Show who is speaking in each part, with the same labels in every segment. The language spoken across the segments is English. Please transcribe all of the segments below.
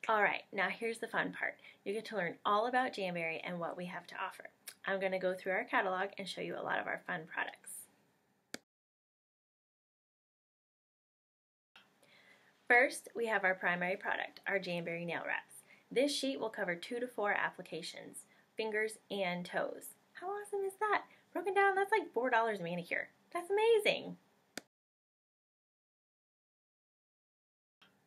Speaker 1: Alright, now here's the fun part. You get to learn all about Jamberry and what we have to offer. I'm going to go through our catalog and show you a lot of our fun products. First, we have our primary product, our Jamberry nail wraps. This sheet will cover 2 to 4 applications, fingers and toes. How awesome is that? Broken down, that's like $4 a manicure. That's amazing!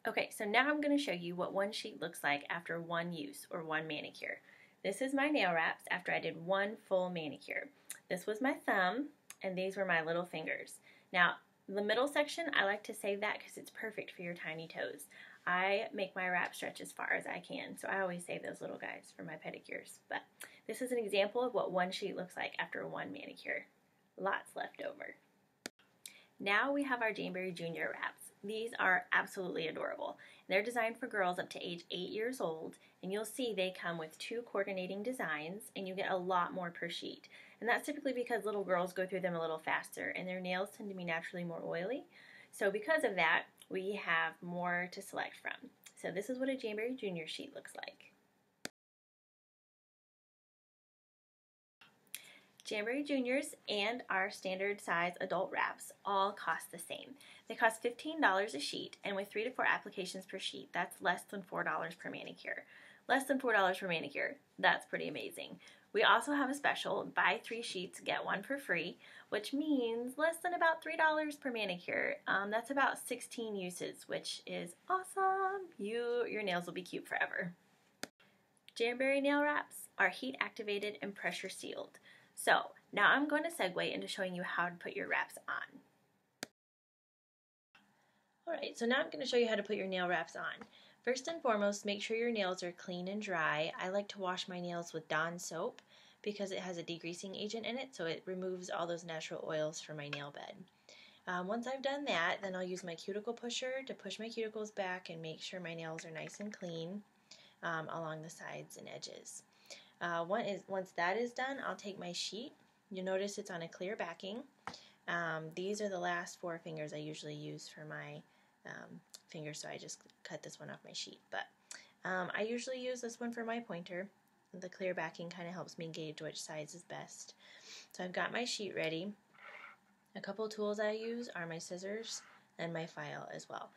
Speaker 1: Okay, so now I'm going to show you what one sheet looks like after one use or one manicure. This is my nail wraps after I did one full manicure. This was my thumb, and these were my little fingers. Now, the middle section, I like to save that because it's perfect for your tiny toes. I make my wrap stretch as far as I can, so I always save those little guys for my pedicures. But this is an example of what one sheet looks like after one manicure. Lots left over. Now we have our Jamberry Junior wraps. These are absolutely adorable. They're designed for girls up to age 8 years old, and you'll see they come with 2 coordinating designs, and you get a lot more per sheet. And that's typically because little girls go through them a little faster, and their nails tend to be naturally more oily. So because of that, we have more to select from. So this is what a Jamberry Junior sheet looks like. Jamberry Juniors and our standard size adult wraps all cost the same. They cost $15 a sheet, and with 3 to 4 applications per sheet, that's less than $4 per manicure. Less than $4 per manicure, that's pretty amazing. We also have a special, buy 3 sheets, get 1 for free, which means less than about $3 per manicure. That's about 16 uses, which is awesome. Your nails will be cute forever. Jamberry nail wraps are heat activated and pressure sealed. So now I'm going to segue into showing you how to put your wraps on. Alright, so now I'm going to show you how to put your nail wraps on. First and foremost, make sure your nails are clean and dry. I like to wash my nails with Dawn soap because it has a degreasing agent in it, so it removes all those natural oils from my nail bed. Once I've done that, then I'll use my cuticle pusher to push my cuticles back and make sure my nails are nice and clean along the sides and edges. Once that is done, I'll take my sheet. You'll notice it's on a clear backing. These are the last 4 fingers I usually use for my fingers, so I just cut this one off my sheet. But I usually use this one for my pointer. The clear backing kind of helps me gauge which size is best. So I've got my sheet ready. A couple tools I use are my scissors and my file as well.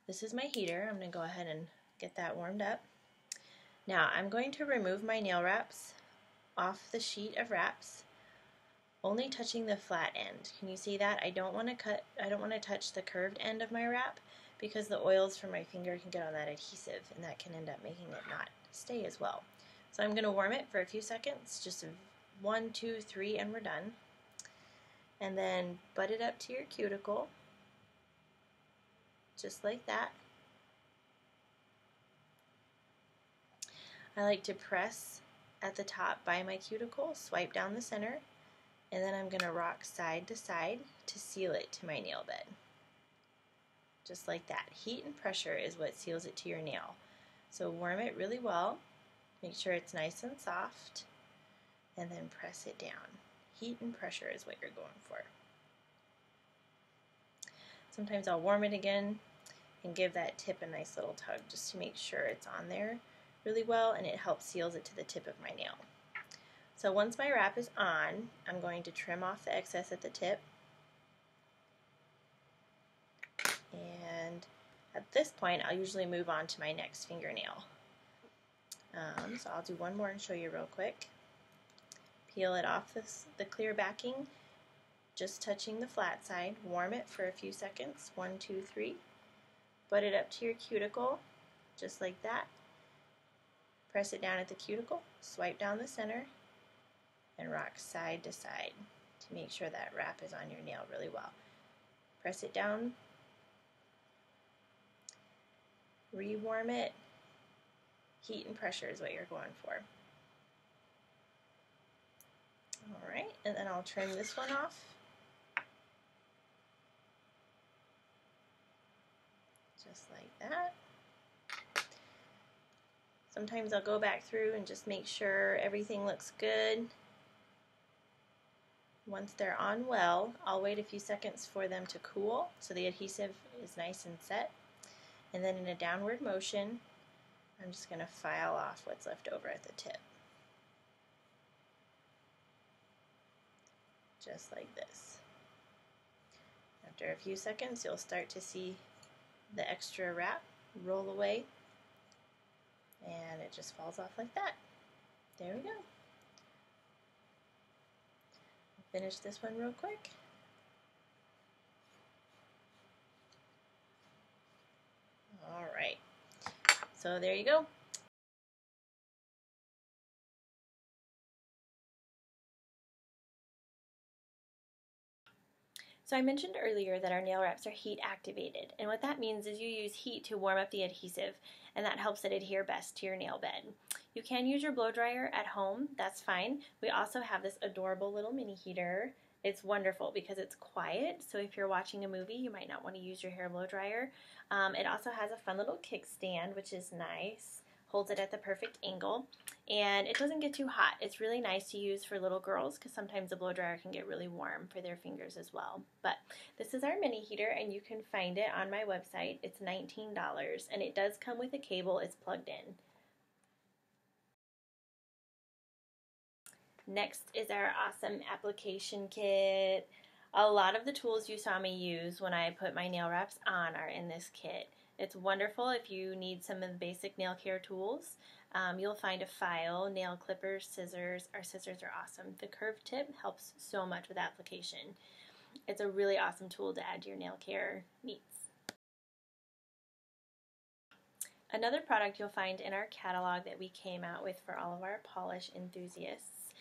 Speaker 1: This is my heater. I'm going to go ahead and get that warmed up. Now I'm going to remove my nail wraps off the sheet of wraps, only touching the flat end. Can you see that? I don't want to touch the curved end of my wrap because the oils from my finger can get on that adhesive and that can end up making it not stay as well. So I'm going to warm it for a few seconds, just 1, 2, 3, and we're done. And then butt it up to your cuticle, just like that. I like to press at the top by my cuticle, swipe down the center, and then I'm going to rock side to side to seal it to my nail bed. Just like that. Heat and pressure is what seals it to your nail. So warm it really well, make sure it's nice and soft, and then press it down. Heat and pressure is what you're going for. Sometimes I'll warm it again and give that tip a nice little tug just to make sure it's on there really well, and it helps seals it to the tip of my nail. So once my wrap is on, I'm going to trim off the excess at the tip. And at this point, I'll usually move on to my next fingernail. So I'll do one more and show you real quick. Peel it off the clear backing, just touching the flat side. Warm it for a few seconds, 1, 2, 3. Butt it up to your cuticle, just like that. Press it down at the cuticle, swipe down the center, and rock side to side to make sure that wrap is on your nail really well. Press it down, rewarm it. Heat and pressure is what you're going for. Alright, and then I'll trim this one off. Just like that. Sometimes I'll go back through and just make sure everything looks good. Once they're on well, I'll wait a few seconds for them to cool so the adhesive is nice and set. And then in a downward motion, I'm just going to file off what's left over at the tip. Just like this. After a few seconds, you'll start to see the extra wrap roll away, and it just falls off like that. There we go. Finish this one real quick. All right, so there you go. So I mentioned earlier that our nail wraps are heat activated, and what that means is you use heat to warm up the adhesive, and that helps it adhere best to your nail bed. You can use your blow dryer at home, that's fine. We also have this adorable little mini heater. It's wonderful because it's quiet, so if you're watching a movie, you might not want to use your hair blow dryer. It also has a fun little kickstand, which is nice. Holds it at the perfect angle, and it doesn't get too hot. It's really nice to use for little girls because sometimes the blow dryer can get really warm for their fingers as well. But this is our mini heater, and you can find it on my website. It's $19, and it does come with a cable. It's plugged in. Next is our awesome application kit. A lot of the tools you saw me use when I put my nail wraps on are in this kit. It's wonderful if you need some of the basic nail care tools. You'll find a file, nail clippers, scissors. Our scissors are awesome. The curved tip helps so much with application. It's a really awesome tool to add to your nail care needs. Another product you'll find in our catalog that we came out with for all of our polish enthusiasts.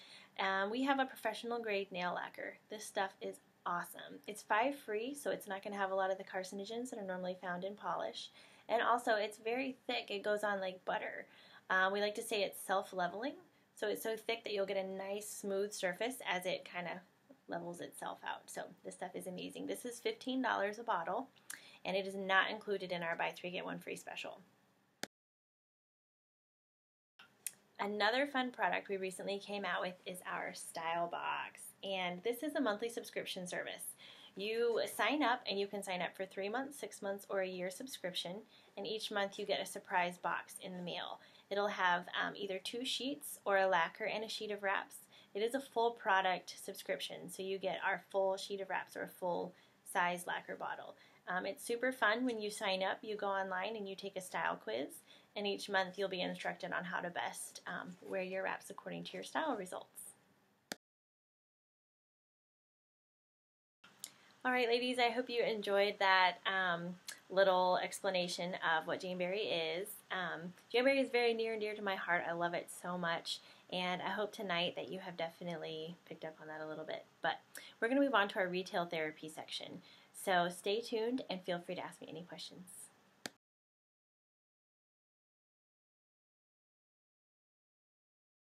Speaker 1: We have a professional grade nail lacquer. This stuff is awesome. It's 5 free, so it's not going to have a lot of the carcinogens that are normally found in polish. And also, it's very thick. It goes on like butter. We like to say it's self-leveling, so it's so thick that you'll get a nice smooth surface as it kind of levels itself out. So this stuff is amazing. This is $15 a bottle, and it is not included in our buy 3 get 1 free special. Another fun product we recently came out with is our Style Box, and this is a monthly subscription service. You sign up, and you can sign up for 3 months, 6 months, or a year subscription, and each month you get a surprise box in the mail. It'll have either 2 sheets or a lacquer and a sheet of wraps. It is a full product subscription, so you get our full sheet of wraps or a full size lacquer bottle. It's super fun. When you sign up, you go online and you take a style quiz, and each month you'll be instructed on how to best wear your wraps according to your style results. All right, ladies, I hope you enjoyed that little explanation of what Jamberry is. Jamberry is very near and dear to my heart. I love it so much, and I hope tonight that you have definitely picked up on that a little bit. But we're going to move on to our retail therapy section. So stay tuned and feel free to ask me any questions.